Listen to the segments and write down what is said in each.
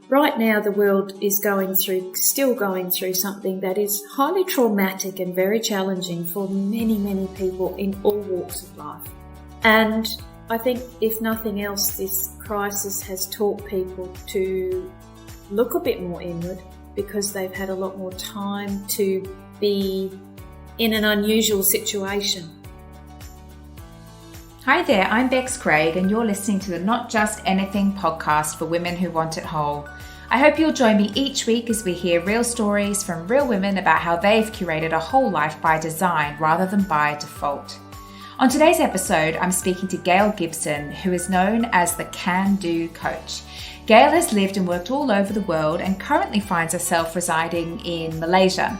right now the world is still going through something that is highly traumatic and very challenging for many, many people in all walks of life. And I think if nothing else, this crisis has taught people to look a bit more inward because they've had a lot more time to be in an unusual situation. Hi there, I'm Bex Craig and you're listening to the Not Just Anything podcast for women who want it whole. I hope you'll join me each week as we hear real stories from real women about how they've curated a whole life by design rather than by default. On today's episode, I'm speaking to Gail Gibson, who is known as the CanDo Coach. Gail has lived and worked all over the world and currently finds herself residing in Malaysia.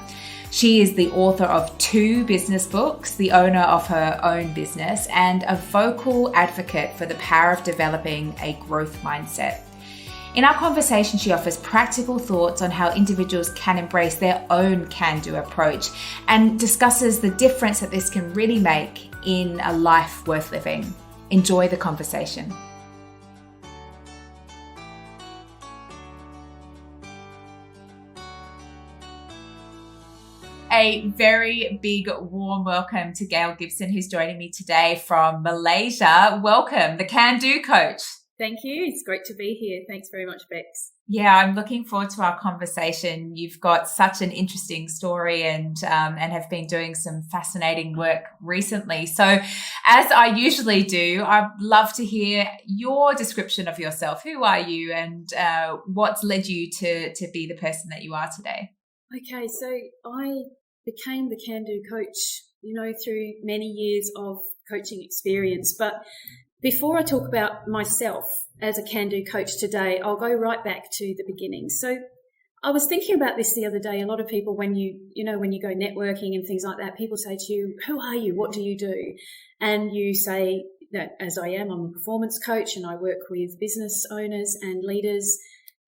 She is the author of 2 business books, the owner of her own business, and a vocal advocate for the power of developing a growth mindset. In our conversation, she offers practical thoughts on how individuals can embrace their own can-do approach and discusses the difference that this can really make in a life worth living. Enjoy the conversation. A very big warm welcome to Gail Gibson, who's joining me today from Malaysia. Welcome, the CanDo Coach. Thank you. It's great to be here. Thanks very much, Bex. Yeah, I'm looking forward to our conversation. You've got such an interesting story and have been doing some fascinating work recently. So as I usually do, I'd love to hear your description of yourself. Who are you and what's led you to be the person that you are today? Okay, so I became the CanDo Coach, through many years of coaching experience. But before I talk about myself as a CanDo Coach today, I'll go right back to the beginning. So I was thinking about this the other day. A lot of people, when you go networking and things like that, people say to you, who are you? What do you do? And you say that as I am, I'm a performance coach and I work with business owners and leaders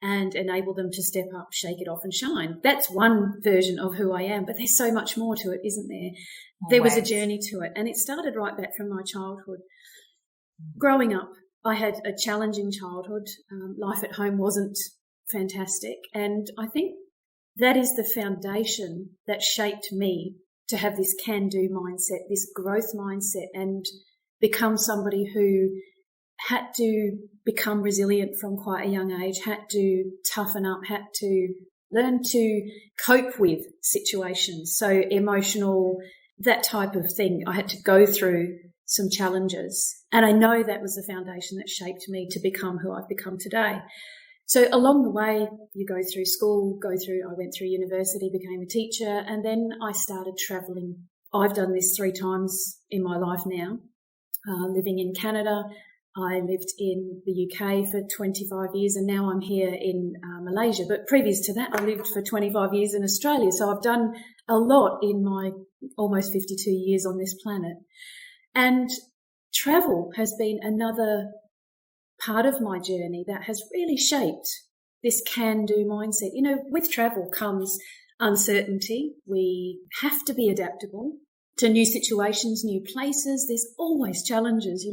and enable them to step up, shake it off and shine. That's one version of who I am, but there's so much more to it, isn't there? There was a journey to it, and it started right back from my childhood. Growing up, I had a challenging childhood. Life at home wasn't fantastic, and I think that is the foundation that shaped me to have this can-do mindset, this growth mindset, and become somebody who had to become resilient from quite a young age, had to toughen up, had to learn to cope with situations. So emotional, that type of thing. I had to go through some challenges. And I know that was the foundation that shaped me to become who I've become today. So along the way, you go through school, I went through university, became a teacher, and then I started traveling. I've done this 3 times in my life now, living in Canada. I lived in the UK for 25 years and now I'm here in Malaysia. But previous to that, I lived for 25 years in Australia. So I've done a lot in my almost 52 years on this planet. And travel has been another part of my journey that has really shaped this can-do mindset. With travel comes uncertainty. We have to be adaptable to new situations, new places. There's always challenges,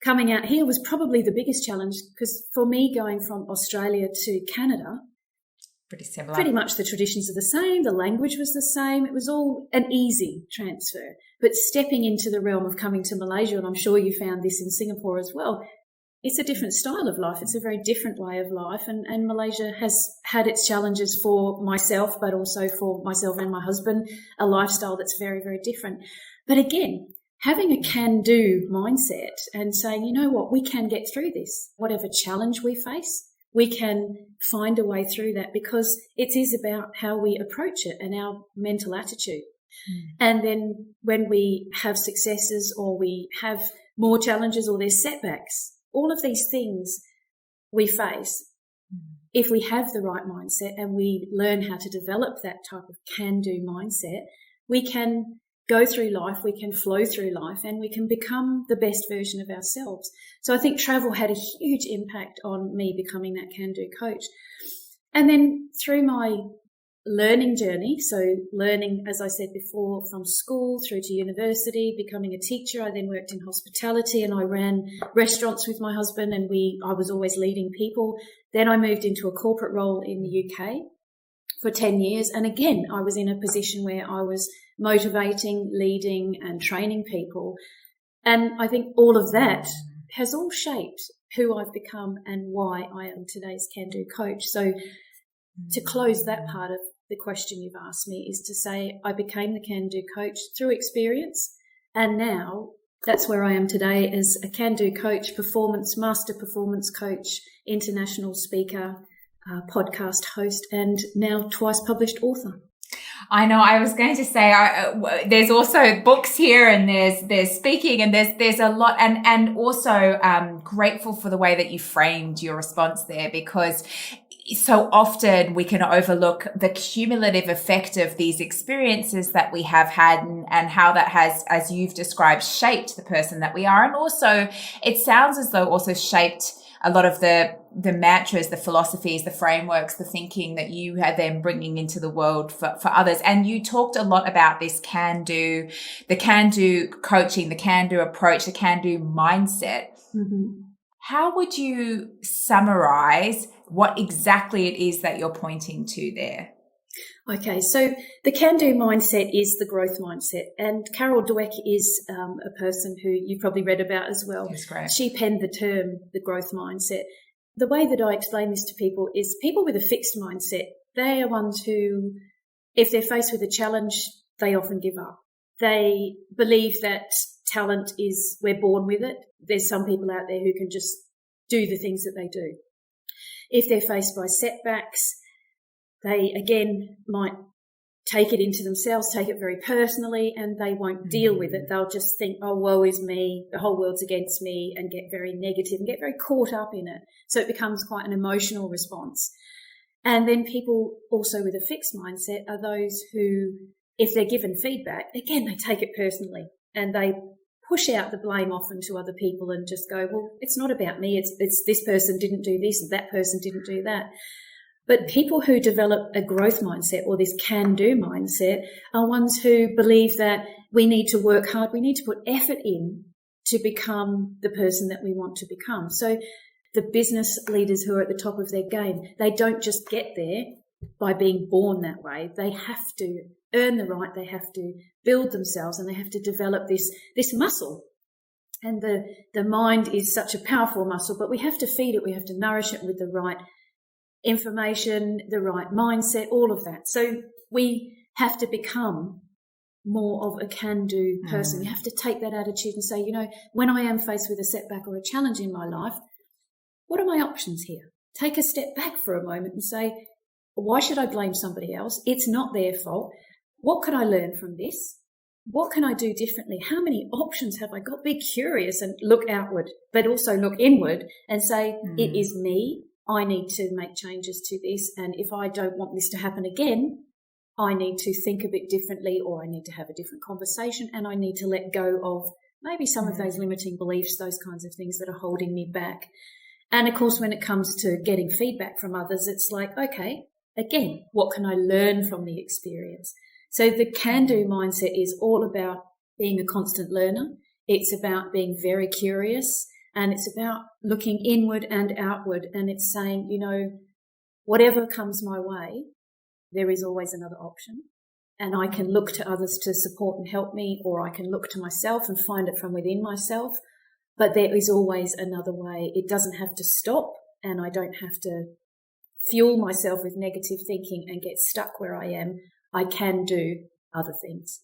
Coming out here was probably the biggest challenge because for me, going from Australia to Canada, pretty similar. Pretty much the traditions are the same. The language was the same. It was all an easy transfer. But stepping into the realm of coming to Malaysia, and I'm sure you found this in Singapore as well, it's a different style of life. It's a very different way of life. And Malaysia has had its challenges for myself, but also for myself and my husband, a lifestyle that's very, very different. But again, having a can-do mindset and saying, you know what, we can get through this. Whatever challenge we face, we can find a way through that because it is about how we approach it and our mental attitude. And then when we have successes or we have more challenges or there's setbacks, all of these things we face, if we have the right mindset and we learn how to develop that type of can-do mindset, we can go through life, we can flow through life, and we can become the best version of ourselves. So I think travel had a huge impact on me becoming that can-do coach. And then through my learning journey. So learning, as I said before, from school through to university, becoming a teacher. I then worked in hospitality and I ran restaurants with my husband, and I was always leading people. Then I moved into a corporate role in the UK for 10 years. And again, I was in a position where I was motivating, leading and training people. And I think all of that has all shaped who I've become and why I am today's CanDo coach. So to close that part of the question you've asked me is to say I became the CanDo coach through experience, and now that's where I am today as a CanDo coach, master performance coach, international speaker, podcast host, and now twice published author. I know. I was going to say there's also books here, and there's speaking, and there's a lot, and also grateful for the way that you framed your response there, because so often we can overlook the cumulative effect of these experiences that we have had and how that has, as you've described, shaped the person that we are. And also it sounds as though also shaped a lot of the mantras, the philosophies, the frameworks, the thinking that you are then bringing into the world for others. And you talked a lot about this CanDo, the CanDo coaching, the CanDo approach, the CanDo mindset. Mm-hmm. How would you summarize what exactly it is that you're pointing to there? Okay, so the CanDo mindset is the growth mindset, and Carol Dweck is a person who you've probably read about as well. That's great. She penned the term, the growth mindset. The way that I explain this to people is people with a fixed mindset, they are ones who, if they're faced with a challenge, they often give up. They believe that talent is, we're born with it. There's some people out there who can just do the things that they do. If they're faced by setbacks, they again might take it into themselves, take it very personally, and they won't deal with it. They'll just think, oh, woe is me, the whole world's against me, and get very negative and get very caught up in it. So it becomes quite an emotional response. And then people also with a fixed mindset are those who, if they're given feedback, again, they take it personally and they push out the blame often to other people and just go, well, it's not about me. It's this person didn't do this and that person didn't do that. But people who develop a growth mindset or this can-do mindset are ones who believe that we need to work hard. We need to put effort in to become the person that we want to become. So the business leaders who are at the top of their game, they don't just get there by being born that way. They have to earn the right. They have to build themselves, and they have to develop this muscle. And the mind is such a powerful muscle, but we have to feed it. We have to nourish it with the right information, the right mindset, all of that. So we have to become more of a can-do person. You have to take that attitude and say, you know, when I am faced with a setback or a challenge in my life, what are my options here? Take a step back for a moment and say, why should I blame somebody else? It's not their fault. What could I learn from this? What can I do differently? How many options have I got? Be curious and look outward, but also look inward and say, it is me. I need to make changes to this. And if I don't want this to happen again, I need to think a bit differently, or I need to have a different conversation, and I need to let go of maybe some of those limiting beliefs, those kinds of things that are holding me back. And of course, when it comes to getting feedback from others, it's like, okay, again, what can I learn from the experience? So the can-do mindset is all about being a constant learner. It's about being very curious, and it's about looking inward and outward. And it's saying, you know, whatever comes my way, there is always another option. And I can look to others to support and help me, or I can look to myself and find it from within myself. But there is always another way. It doesn't have to stop, and I don't have to fuel myself with negative thinking and get stuck where I am. I can do other things.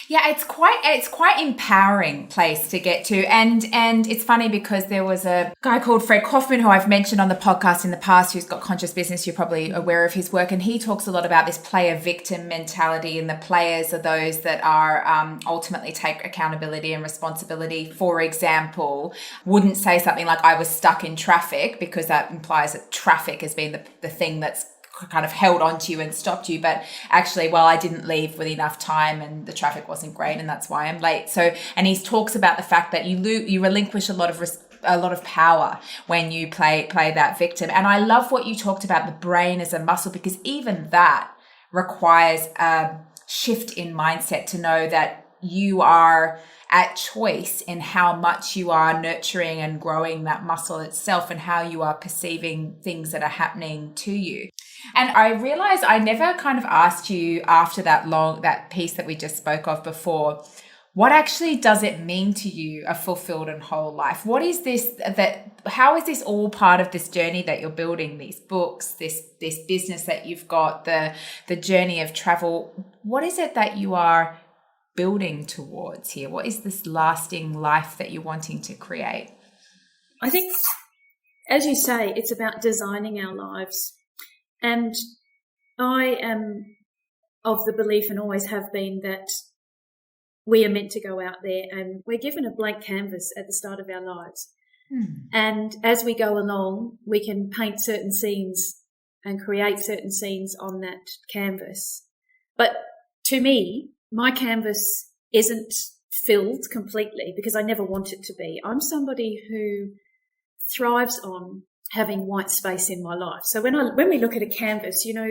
Yeah, it's quite empowering place to get to. And it's funny because there was a guy called Fred Kaufman who I've mentioned on the podcast in the past, who's got Conscious Business. You're probably aware of his work. And he talks a lot about this player victim mentality, and the players are those that are ultimately take accountability and responsibility. For example, wouldn't say something like, I was stuck in traffic, because that implies that traffic has been the thing that's kind of held onto you and stopped you, but actually, well, I didn't leave with enough time and the traffic wasn't great, and that's why I'm late. So, and he talks about the fact that you relinquish a lot of power when you play that victim. And I love what you talked about, the brain as a muscle, because even that requires a shift in mindset to know that you are at choice in how much you are nurturing and growing that muscle itself and how you are perceiving things that are happening to you. And I realized I never kind of asked you after that piece that we just spoke of before, what actually does it mean to you, a fulfilled and whole life? What is this how is this all part of this journey that you're building, these books, this business that you've got, the journey of travel? What is it that you are building towards here? What is this lasting life that you're wanting to create? I think, as you say, it's about designing our lives. And I am of the belief, and always have been, that we are meant to go out there and we're given a blank canvas at the start of our lives. And as we go along, we can paint certain scenes and create certain scenes on that canvas. But to me, my canvas isn't filled completely because I never want it to be. I'm somebody who thrives on having white space in my life. So when we look at a canvas, you know,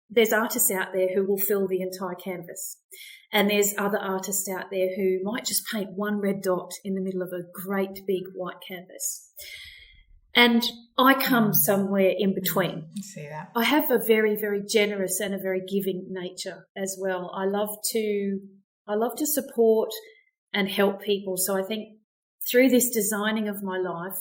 there's artists out there who will fill the entire canvas. And there's other artists out there who might just paint one red dot in the middle of a great big white canvas. And I come somewhere in between. I see that. I have a very, very generous and a very giving nature as well. I love to support and help people. So I think through this designing of my life,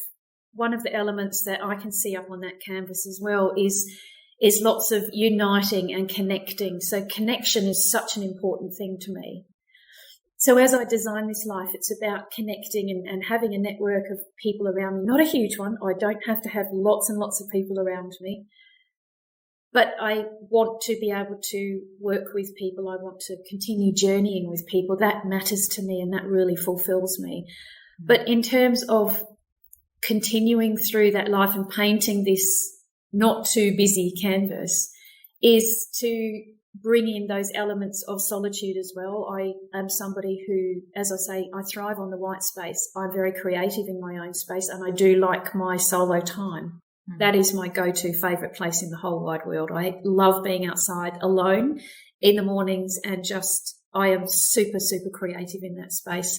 one of the elements that I can see up on that canvas as well is lots of uniting and connecting. So connection is such an important thing to me. So as I design this life, it's about connecting and having a network of people around me. Not a huge one. I don't have to have lots and lots of people around me. But I want to be able to work with people. I want to continue journeying with people. That matters to me and that really fulfills me. But in terms of continuing through that life and painting this not too busy canvas, is to bring in those elements of solitude as well. I am somebody who, as I say, I thrive on the white space. I'm very creative in my own space and I do like my solo time. That is my go-to favourite place in the whole wide world. I love being outside alone in the mornings and I am super, super creative in that space.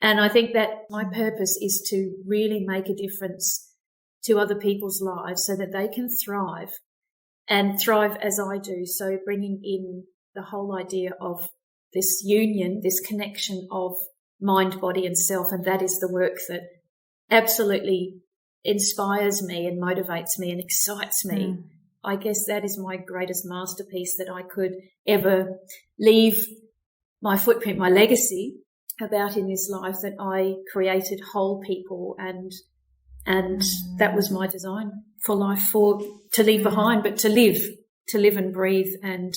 And I think that my purpose is to really make a difference to other people's lives so that they can thrive and thrive as I do. So bringing in the whole idea of this union, this connection of mind, body and self. And that is the work that absolutely inspires me and motivates me and excites me. I guess that is my greatest masterpiece, that I could ever leave my footprint, my legacy about in this life, that I created whole people and that was my design for life, to leave behind, but to live and breathe and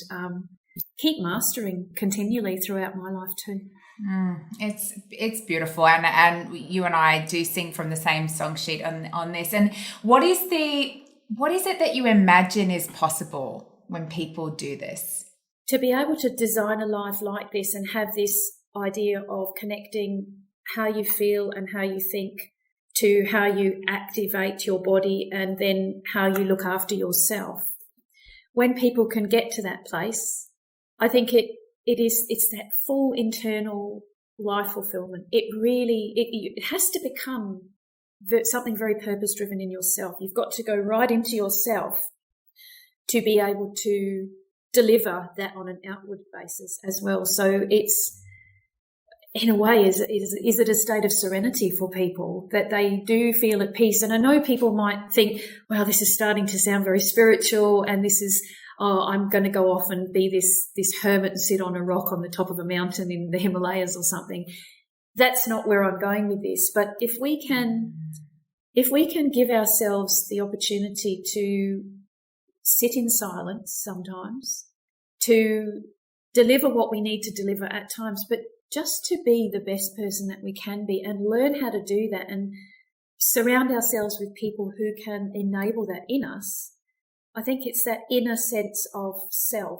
keep mastering continually throughout my life too. It's beautiful, and you and I do sing from the same song sheet on this. And what is it that you imagine is possible when people do this? To be able to design a life like this and have this idea of connecting how you feel and how you think to how you activate your body and then how you look after yourself. When people can get to that place, I think it's that full internal life fulfillment. It has to become something very purpose driven in yourself. You've got to go right into yourself to be able to deliver that on an outward basis as well. So it's, in a way, is it a state of serenity for people that they do feel at peace? And I know people might think, wow, this is starting to sound very spiritual and this is, I'm going to go off and be this hermit and sit on a rock on the top of a mountain in the Himalayas or something. That's not where I'm going with this. But if we can give ourselves the opportunity to sit in silence sometimes, to deliver what we need to deliver at times, but just to be the best person that we can be and learn how to do that and surround ourselves with people who can enable that in us. I think it's that inner sense of self,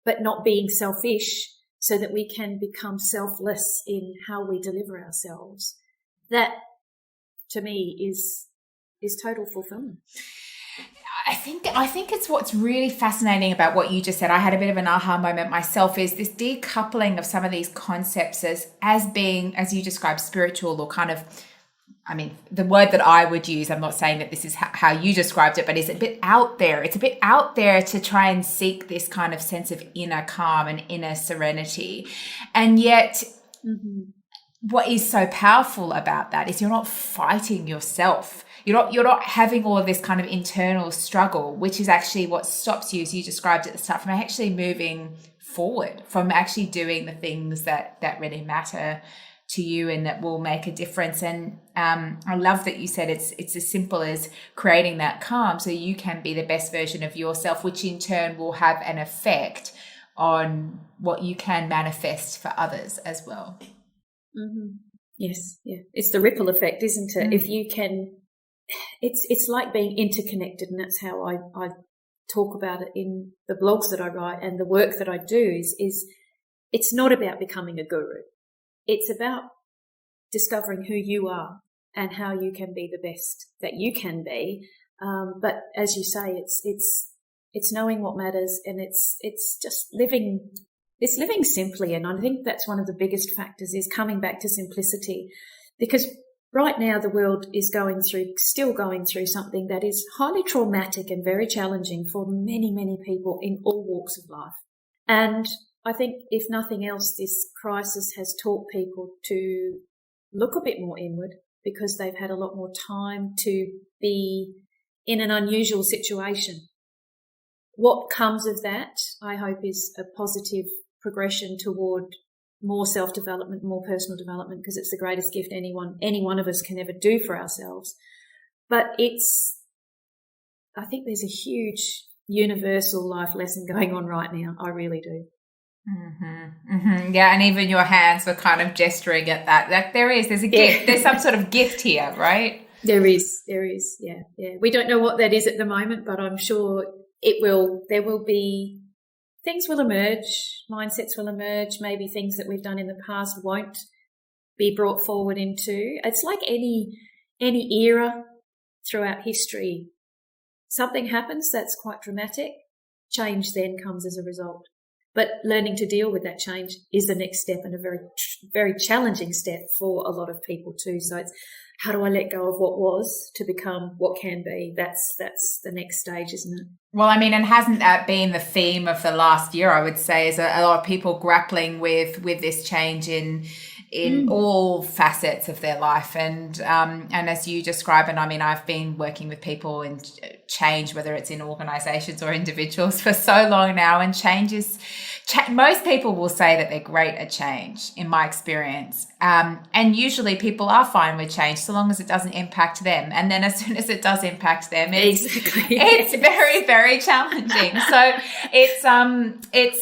but not being selfish, so that we can become selfless in how we deliver ourselves. That, to me, is total fulfillment. I think it's what's really fascinating about what you just said. I had a bit of an aha moment myself, is this decoupling of some of these concepts as being, as you described, spiritual, or kind of, I mean, the word that I would use, I'm not saying that this is how you described it, but is a bit out there. It's a bit out there to try and seek this kind of sense of inner calm and inner serenity. And yet, what is so powerful about that is you're not fighting yourself. You're not having all of this kind of internal struggle, which is actually what stops you, as you described at the start, from actually moving forward, from actually doing the things that really matter to you and that will make a difference. And I love that you said it's as simple as creating that calm so you can be the best version of yourself, which in turn will have an effect on what you can manifest for others as well. Yes, yeah. It's the ripple effect, isn't it? If you can, it's like being interconnected, and that's how I talk about it in the blogs that I write and the work that I do is it's not about becoming a guru. It's about discovering who you are and how you can be the best that you can be. But as you say, it's knowing what matters, and it's just living. It's living simply, and I think that's one of the biggest factors, is coming back to simplicity, because right now the world is still going through something that is highly traumatic and very challenging for many, many people in all walks of life. And I think, if nothing else, this crisis has taught people to look a bit more inward, because they've had a lot more time to be in an unusual situation. What comes of that, I hope, is a positive progression toward more self-development, more personal development, because it's the greatest gift any one of us can ever do for ourselves. But I think there's a huge universal life lesson going on right now. I really do. Yeah, and even your hands were kind of gesturing at that. Like there's a gift. There's some sort of gift here, right? There is. Yeah. We don't know what that is at the moment, but I'm sure there will be, things will emerge, mindsets will emerge, maybe things that we've done in the past won't be brought forward into. It's like any era throughout history. Something happens that's quite dramatic, change then comes as a result. But learning to deal with that change is the next step, and a very, very challenging step for a lot of people too. So it's, how do I let go of what was to become what can be? That's the next stage, isn't it? Well, I mean, and hasn't that been the theme of the last year, I would say, is a lot of people grappling with this change in all facets of their life. And as you describe, and I mean, I've been working with people in change, whether it's in organizations or individuals, for so long now, and most people will say that they're great at change, in my experience. And usually people are fine with change so long as it doesn't impact them. And then as soon as it does impact them, it's very, very challenging. So it's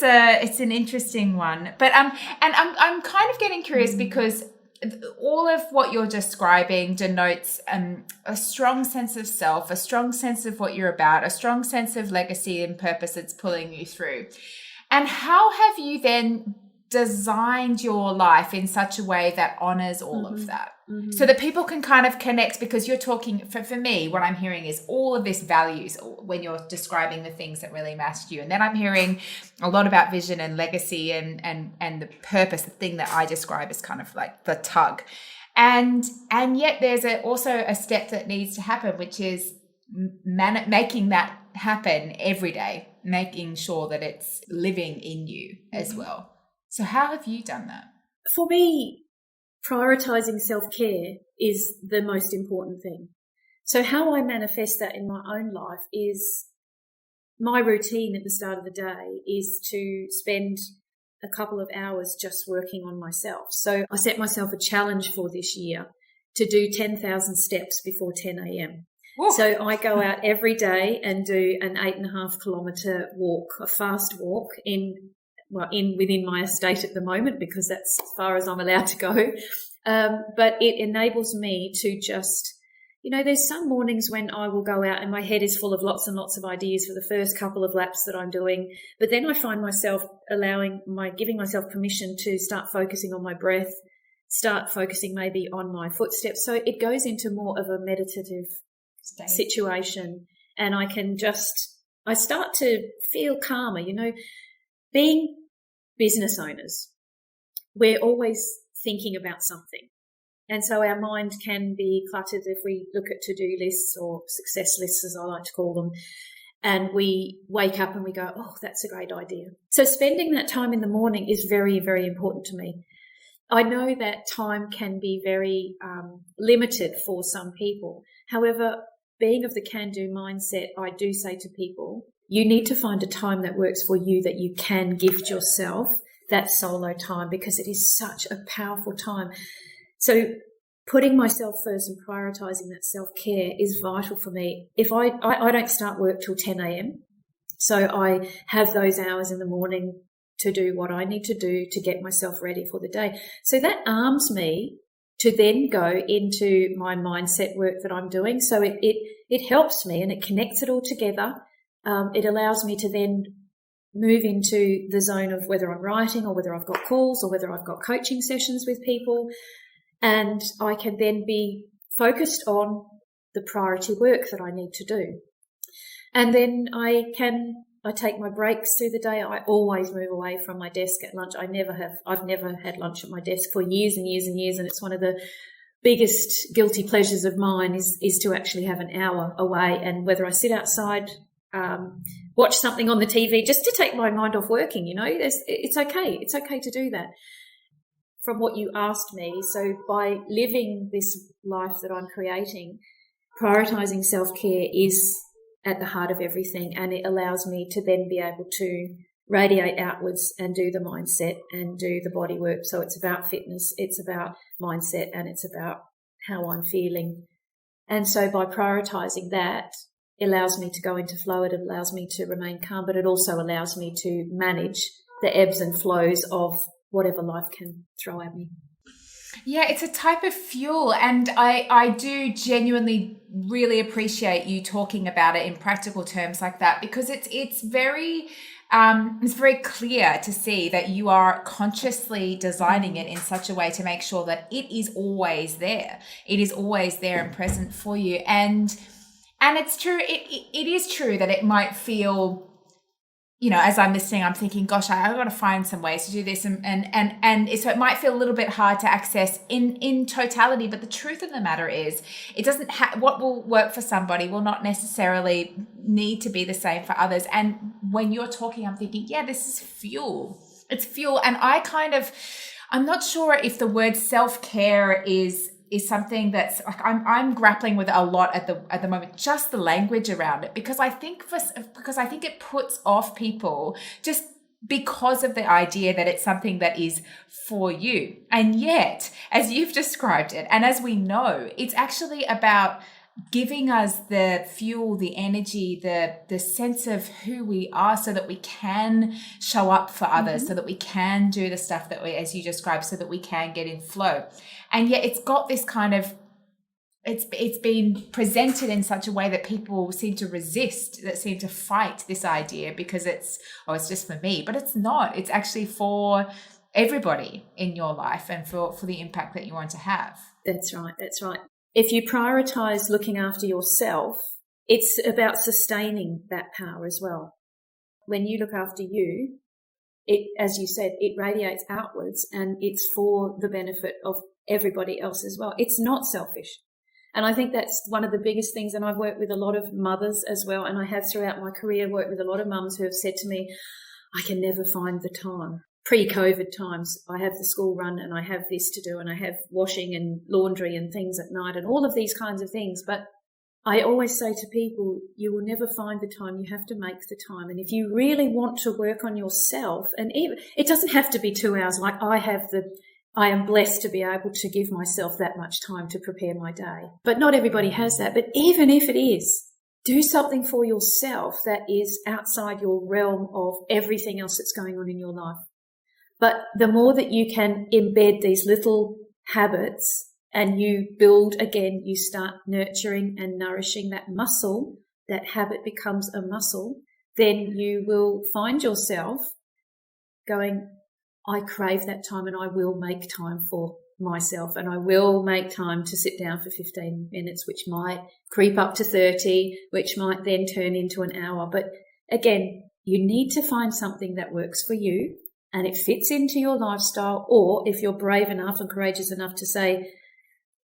an interesting one. But and I'm kind of getting curious because all of what you're describing denotes a strong sense of self, a strong sense of what you're about, a strong sense of legacy and purpose that's pulling you through. And how have you then designed your life in such a way that honors all of that? So that people can kind of connect, because you're talking, for me, what I'm hearing is all of this values when you're describing the things that really matter to you. And then I'm hearing a lot about vision and legacy and the purpose, the thing that I describe as kind of like the tug. And yet there's also a step that needs to happen, which is making that happen every day, making sure that it's living in you as well. So how have you done that? For me, prioritizing self-care is the most important thing. So how I manifest that in my own life is, my routine at the start of the day is to spend a couple of hours just working on myself. So I set myself a challenge for this year to do 10,000 steps before 10 a.m. Whoa. So I go out every day and do an 8.5 kilometre walk, a fast walk within my estate at the moment, because that's as far as I'm allowed to go. But it enables me to just, there's some mornings when I will go out and my head is full of lots and lots of ideas for the first couple of laps that I'm doing. But then I find myself giving myself permission to start focusing on my breath, start focusing maybe on my footsteps. So it goes into more of a meditative situation. and I start to feel calmer. Being business owners, we're always thinking about something. And so our mind can be cluttered if we look at to-do lists or success lists, as I like to call them, and we wake up and we go, oh, that's a great idea. So spending that time in the morning is very, very important to me. I know that time can be very limited for some people. However, being of the CanDo mindset, I do say to people, you need to find a time that works for you, that you can gift yourself that solo time, because it is such a powerful time. So putting myself first and prioritizing that self-care is vital for me. If I don't start work till 10 a.m., so I have those hours in the morning to do what I need to do to get myself ready for the day. So that arms me to then go into my mindset work that I'm doing. So it helps me and it connects it all together. It allows me to then move into the zone of whether I'm writing or whether I've got calls or whether I've got coaching sessions with people. And I can then be focused on the priority work that I need to do. And then I take my breaks through the day. I always move away from my desk at lunch. I've never had lunch at my desk for years and years and years. And it's one of the biggest guilty pleasures of mine is to actually have an hour away. And whether I sit outside, watch something on the TV just to take my mind off working, it's okay. It's okay to do that. From what you asked me, so by living this life that I'm creating, prioritizing self-care is at the heart of everything, and it allows me to then be able to radiate outwards and do the mindset and do the body work. So it's about fitness, it's about mindset, and it's about how I'm feeling. And so by prioritizing that, it allows me to go into flow, it allows me to remain calm, but it also allows me to manage the ebbs and flows of whatever life can throw at me. Yeah, it's a type of fuel, and I do genuinely really appreciate you talking about it in practical terms like that, because it's very clear to see that you are consciously designing it in such a way to make sure that it is always there. It is always there and present for you, and it's true. It is true that it might feel, as I'm listening, I'm thinking, gosh, I've got to find some ways to do this. And so it might feel a little bit hard to access in totality. But the truth of the matter is, it doesn't what will work for somebody will not necessarily need to be the same for others. And when you're talking, I'm thinking, yeah, this is fuel. It's fuel. And I'm not sure if the word self-care is something that's like I'm grappling with a lot at the moment, just the language around it, because I think it puts off people just because of the idea that it's something that is for you. And yet, as you've described it, and as we know, it's actually about giving us the fuel, the energy, the sense of who we are, so that we can show up for others, so that we can do the stuff that we, as you described, so that we can get in flow. And yet it's got this kind of, it's been presented in such a way that people seem to resist, that seem to fight this idea, because it's just for me. But it's not. It's actually for everybody in your life and for the impact that you want to have. That's right. If you prioritize looking after yourself, it's about sustaining that power as well. When you look after you, it, as you said, it radiates outwards, and it's for the benefit of everybody else as well. It's not selfish. And I think that's one of the biggest things. And I've worked with a lot of mothers as well. And I have throughout my career worked with a lot of mums who have said to me, I can never find the time. Pre-COVID times, I have the school run and I have this to do and I have washing and laundry and things at night and all of these kinds of things. But I always say to people, you will never find the time. You have to make the time. And if you really want to work on yourself, and even, it doesn't have to be 2 hours. Like I am blessed to be able to give myself that much time to prepare my day. But not everybody has that. But even if it is, do something for yourself that is outside your realm of everything else that's going on in your life. But the more that you can embed these little habits and you build again, you start nurturing and nourishing that muscle, that habit becomes a muscle, then you will find yourself going, I crave that time and I will make time for myself, and I will make time to sit down for 15 minutes, which might creep up to 30, which might then turn into an hour. But again, you need to find something that works for you and it fits into your lifestyle, or if you're brave enough and courageous enough to say,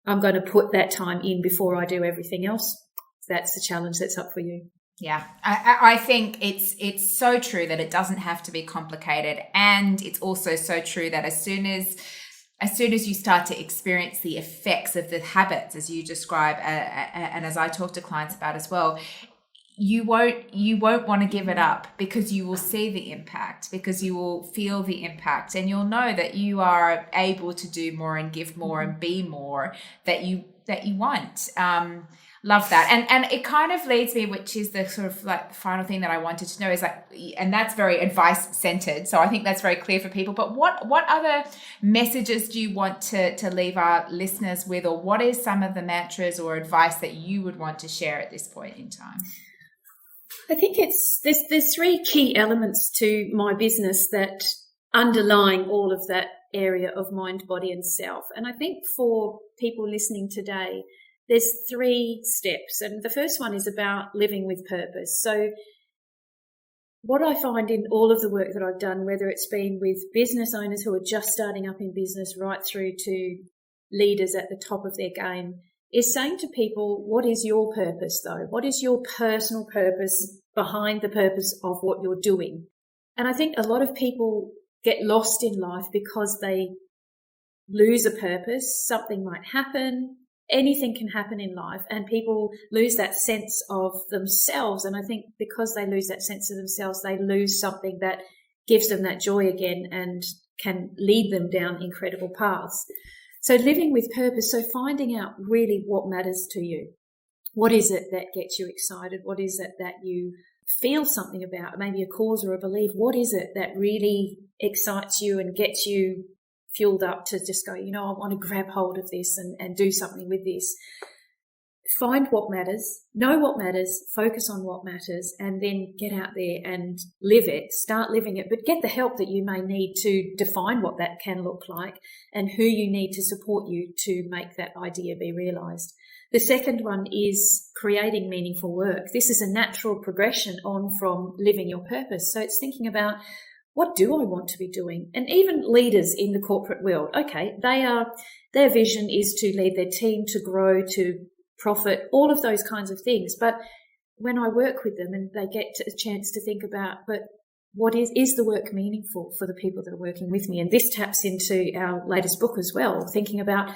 I'm going to put that time in before I do everything else, that's the challenge that's up for you. Yeah, I think it's so true that it doesn't have to be complicated, and it's also so true that as soon as you start to experience the effects of the habits, as you describe, and as I talk to clients about as well, you won't want to give it up, because you will see the impact, because you will feel the impact, and you'll know that you are able to do more and give more and be more that you want. Love that. And it kind of leads me, which is the sort of like the final thing that I wanted to know is like, and that's very advice centered. So I think that's very clear for people, but what other messages do you want to leave our listeners with, or what is some of the mantras or advice that you would want to share at this point in time? I think there's three key elements to my business that underlying all of that area of mind, body and self. And I think for people listening today, there's 3 steps. And the first one is about living with purpose. So what I find in all of the work that I've done, whether it's been with business owners who are just starting up in business right through to leaders at the top of their game, is saying to people, what is your purpose though? What is your personal purpose behind the purpose of what you're doing? And I think a lot of people get lost in life because they lose a purpose. Something might happen. Anything can happen in life, and people lose that sense of themselves. And I think because they lose that sense of themselves, they lose something that gives them that joy again and can lead them down incredible paths. So living with purpose, so finding out really what matters to you. What is it that gets you excited? What is it that you feel something about? Maybe a cause or a belief. What is it that really excites you and gets you fueled up to just go, I want to grab hold of this and do something with this. Find what matters, know what matters, focus on what matters, and then get out there and live it, start living it, but get the help that you may need to define what that can look like and who you need to support you to make that idea be realised. The second one is creating meaningful work. This is a natural progression on from living your purpose. So it's thinking about, what do I want to be doing? And even leaders in the corporate world, okay, their vision is to lead their team, to grow, to profit, all of those kinds of things. But when I work with them and they get a chance to think about, but what is the work meaningful for the people that are working with me? And this taps into our latest book as well, thinking about,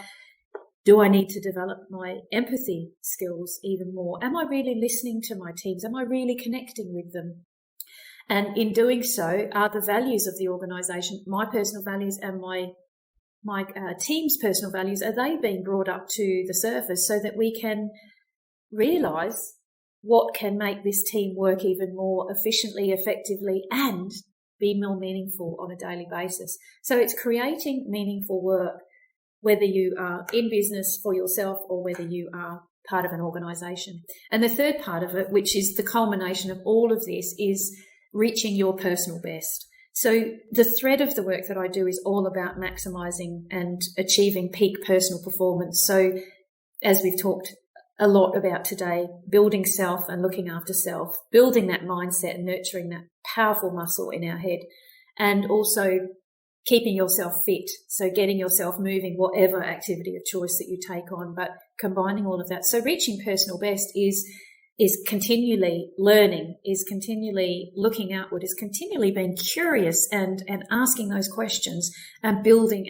do I need to develop my empathy skills even more? Am I really listening to my teams? Am I really connecting with them? And in doing so, are the values of the organisation, my personal values and my team's personal values, are they being brought up to the surface so that we can realise what can make this team work even more efficiently, effectively, and be more meaningful on a daily basis? So it's creating meaningful work, whether you are in business for yourself or whether you are part of an organisation. And the third part of it, which is the culmination of all of this, is reaching your personal best. So the thread of the work that I do is all about maximising and achieving peak personal performance. So as we've talked a lot about today, building self and looking after self, building that mindset and nurturing that powerful muscle in our head, and also keeping yourself fit. So getting yourself moving, whatever activity of choice that you take on, but combining all of that. So reaching personal best is continually learning, is continually looking outward, is continually being curious and asking those questions and building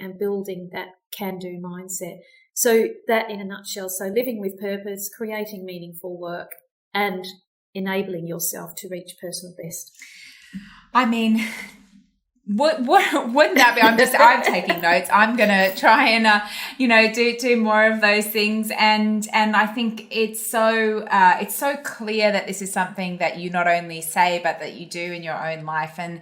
that can-do mindset. So that in a nutshell, so living with purpose, creating meaningful work, and enabling yourself to reach personal best. I mean, what wouldn't that be? I'm taking notes. I'm gonna try and do more of those things, and I think it's so clear that this is something that you not only say but that you do in your own life. And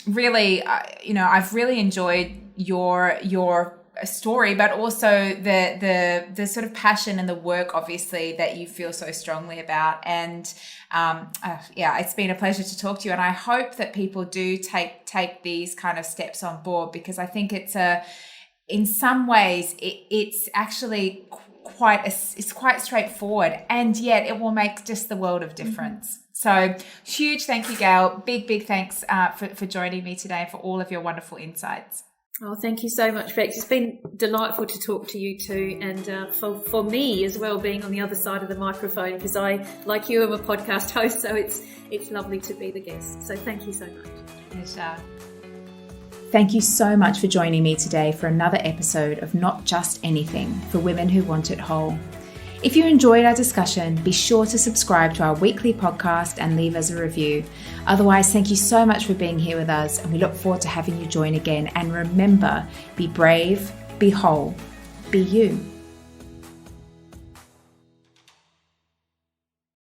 really, I've really enjoyed your story, but also the sort of passion and the work, obviously, that you feel so strongly about. And it's been a pleasure to talk to you, and I hope that people do take these kind of steps on board, because I think it's in some ways it's actually quite straightforward, and yet it will make just the world of difference. So huge thank you, Gail. Big thanks for joining me today and for all of your wonderful insights. Oh, thank you so much, Bex. It's been delightful to talk to you too, and for me as well, being on the other side of the microphone, because I, like you, am a podcast host, so it's lovely to be the guest. So thank you so much. Pleasure. Thank you so much for joining me today for another episode of Not Just Anything for Women Who Want It Whole. If you enjoyed our discussion, be sure to subscribe to our weekly podcast and leave us a review. Otherwise, thank you so much for being here with us, and we look forward to having you join again. And remember, be brave, be whole, be you.